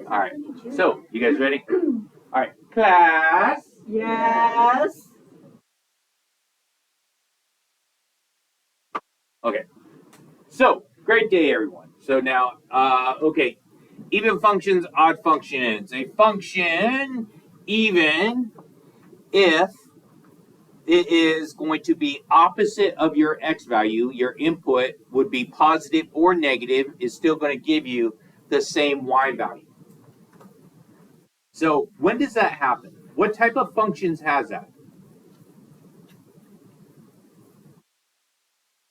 All right. So, you guys ready? All right. Class. Yes. Okay. So, great day, everyone. So now, okay. Even functions, odd functions. A function, even if it is going to be opposite of your x value, your input would be positive or negative, is still going to give you the same y value. So when does that happen? What type of functions has that?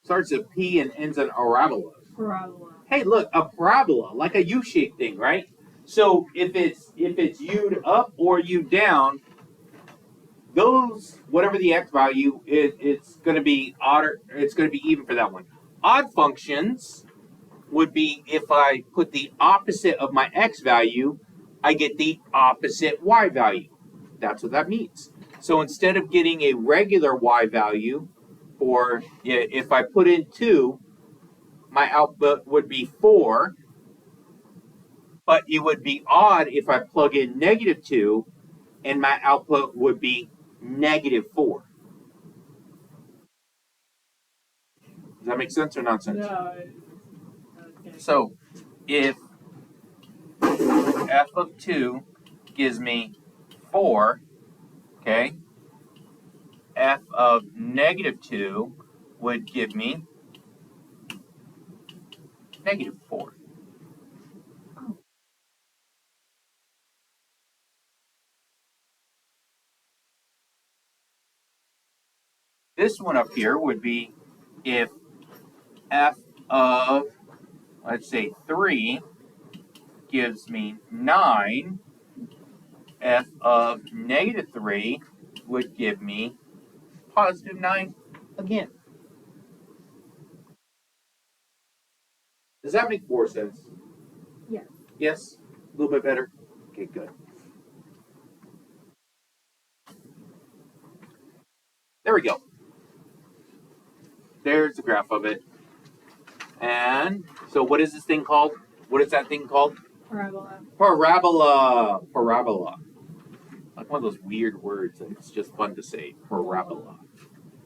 Starts with P and ends in parabola. Parabola. Hey, look, a parabola, like a U-shaped thing, right? So if it's U up or U down, those, whatever the x value, it's going to be odd or it's going to be even for that one. Odd functions would be if I put the opposite of my x value, I get the opposite y value. That's what that means. So instead of getting a regular y value, or if I put in 2, my output would be 4, but it would be odd if I plug in -2, and my output would be -4. Does that make sense or nonsense? No. Okay. So if f of 2 gives me 4, okay, f of -2 would give me -4. This one up here would be if f of, let's say, 3 gives me 9, f of -3 would give me +9 again. Does that make more sense? Yes. Yes? A little bit better? Okay, good. There we go. There's the graph of it. And so what is this thing called? What is that thing called? Parabola. Parabola. Parabola. Like one of those weird words that it's just fun to say. Parabola.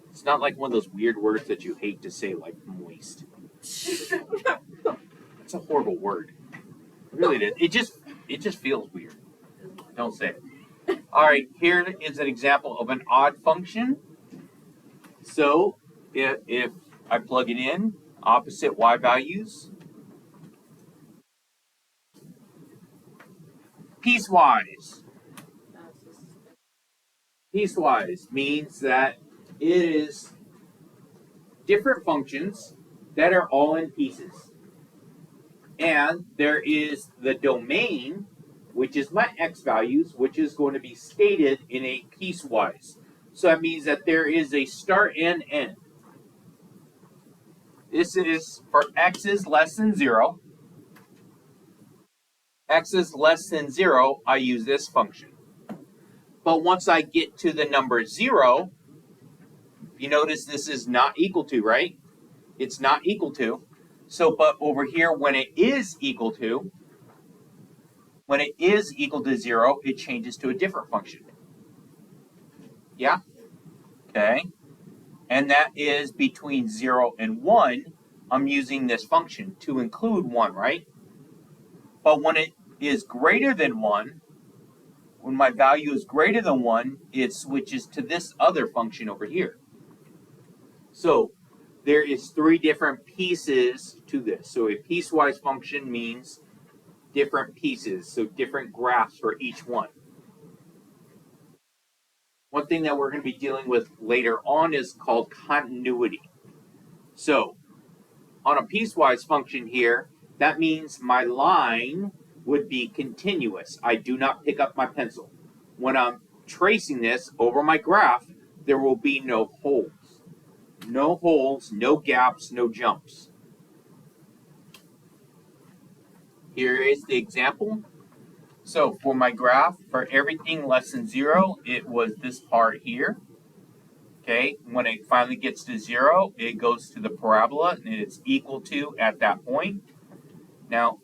It's not like one of those weird words that you hate to say, like moist. It's a horrible word. It really is. It just feels weird. Don't say it. All right, here is an example of an odd function. So if I plug it in, opposite y values, piecewise. Piecewise means that it is different functions that are all in pieces. And there is the domain, which is my x values, which is going to be stated in a piecewise. So that means that there is a start and end. This is for x is less than 0. X is less than 0, I use this function. But once I get to the number 0, you notice this is not equal to, right? It's not equal to. So, but over here, when it is equal to 0, it changes to a different function. Yeah? Okay. And that is between 0 and 1, I'm using this function to include 1, right? But when it is greater than 1, when my value is greater than 1, it switches to this other function over here. So there is 3 different pieces to this. So a piecewise function means different pieces, so different graphs for each one. One thing that we're going to be dealing with later on is called continuity. So on a piecewise function here, that means my line would be continuous. I do not pick up my pencil. When I'm tracing this over my graph, there will be no holes. No holes, no gaps, no jumps. Here is the example. So for my graph, for everything less than 0, it was this part here. Okay, when it finally gets to 0, it goes to the parabola, and it's equal to at that point. Now,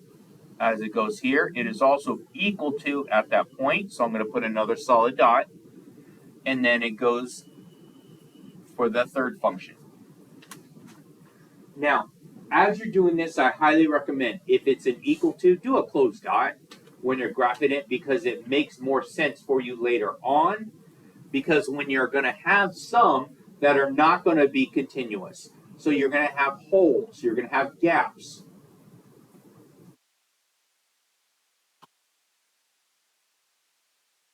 as it goes here. It is also equal to at that point, so I'm going to put another solid dot, and then it goes for the third function. Now, as you're doing this, I highly recommend, if it's an equal to, do a closed dot when you're graphing it, because it makes more sense for you later on, because when you're going to have some that are not going to be continuous. So you're going to have holes, you're going to have gaps.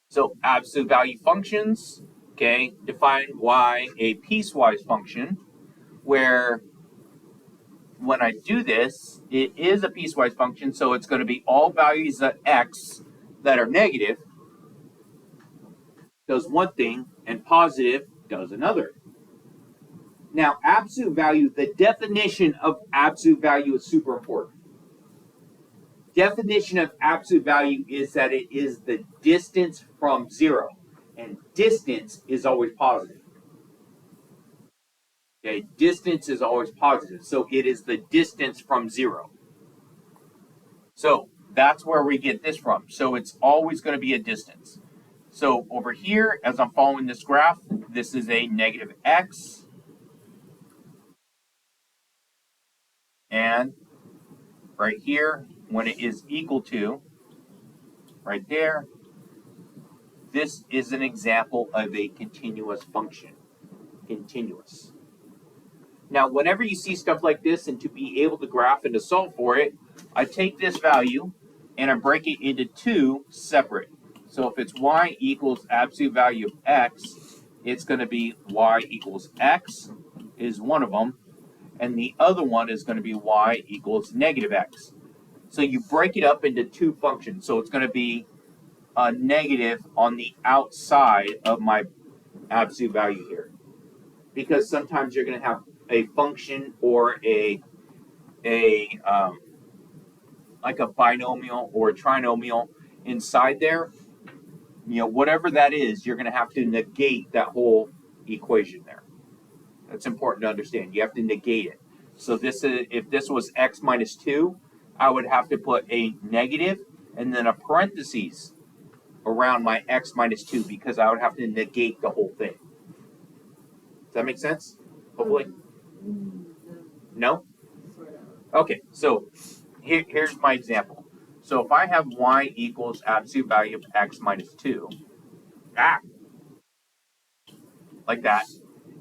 So absolute value functions, okay, define by a piecewise function, where when I do this, it is a piecewise function, so it's going to be all values of x that are negative does one thing, and positive does another. Now, absolute value, the definition of absolute value is super important. Definition of absolute value is that it is the distance from zero, and distance is always positive. Okay, distance is always positive, so it is the distance from zero. So that's where we get this from. So it's always going to be a distance. So over here, as I'm following this graph, this is a negative x, and right here, when it is equal to, right there, this is an example of a continuous function. Continuous. Now, whenever you see stuff like this, and to be able to graph and to solve for it, I take this value and I break it into two separate. So if it's y equals absolute value of x, it's going to be y equals x is one of them, and the other one is going to be y equals negative x. So you break it up into two functions. So it's going to be a negative on the outside of my absolute value here. Because sometimes you're going to have a function or like a binomial or a trinomial inside there. You know, whatever that is, you're going to have to negate that whole equation there. That's important to understand. You have to negate it. So this is, if this was x minus 2, I would have to put a negative and then a parentheses around my x minus 2, because I would have to negate the whole thing. Does that make sense? Hopefully. No? Okay, so here's my example. So if I have y equals absolute value of x minus 2, like that,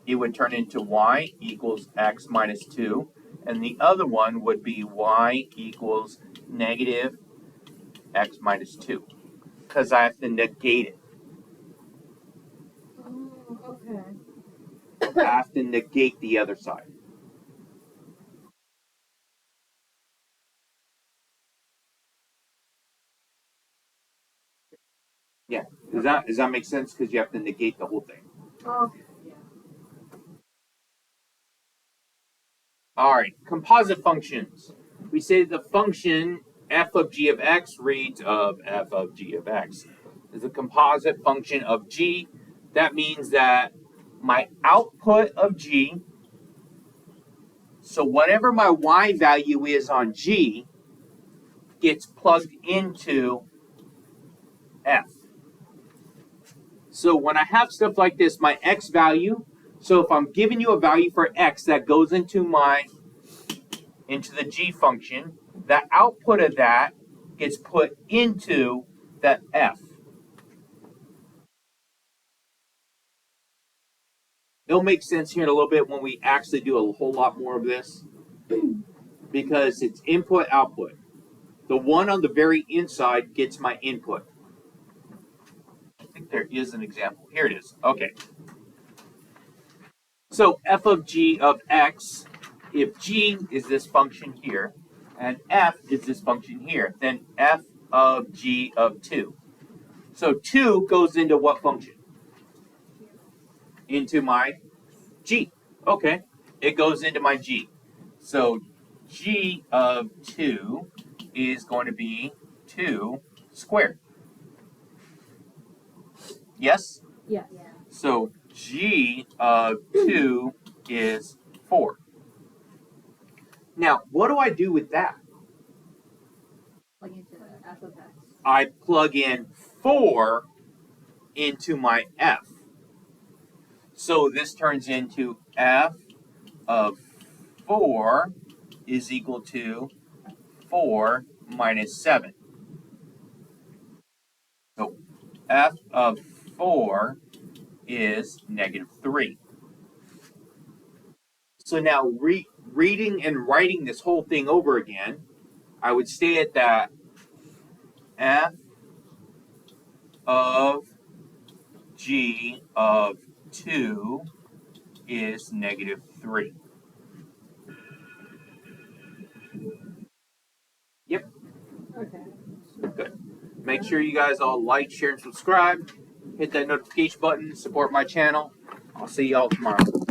it would turn into y equals x minus 2, and the other one would be y equals negative x minus 2, because I have to negate it. Oh, okay. I have to negate the other side. Yeah, does that make sense? Because you have to negate the whole thing. Okay, yeah. All right, composite functions. We say the function f of g of x reads of f of g of x is a composite function of g. That means that my output of g, so whatever my y value is on g, gets plugged into f. So when I have stuff like this, my x value, so if I'm giving you a value for x that goes into the g function, the output of that gets put into that f. It'll make sense here in a little bit when we actually do a whole lot more of this, because it's input output. The one on the very inside gets my input. I think there is an example. Here it is. Okay. So f of g of x, if g is this function here, and f is this function here, then f of g of 2. So 2 goes into what function? Into my g. Okay. It goes into my g. So g of 2 is going to be 2 squared. Yes? Yes. So g of 2 is 4. Now, what do I do with that? Plug F of X. I plug in 4 into my F. So this turns into F of 4 is equal to 4 minus 7. So F of 4 is negative 3. So now reading and writing this whole thing over again, I would state that F of G of 2 is negative 3. Yep, Okay. good. Make sure you guys all like, share, and subscribe. Hit that notification button, support my channel. I'll see y'all tomorrow.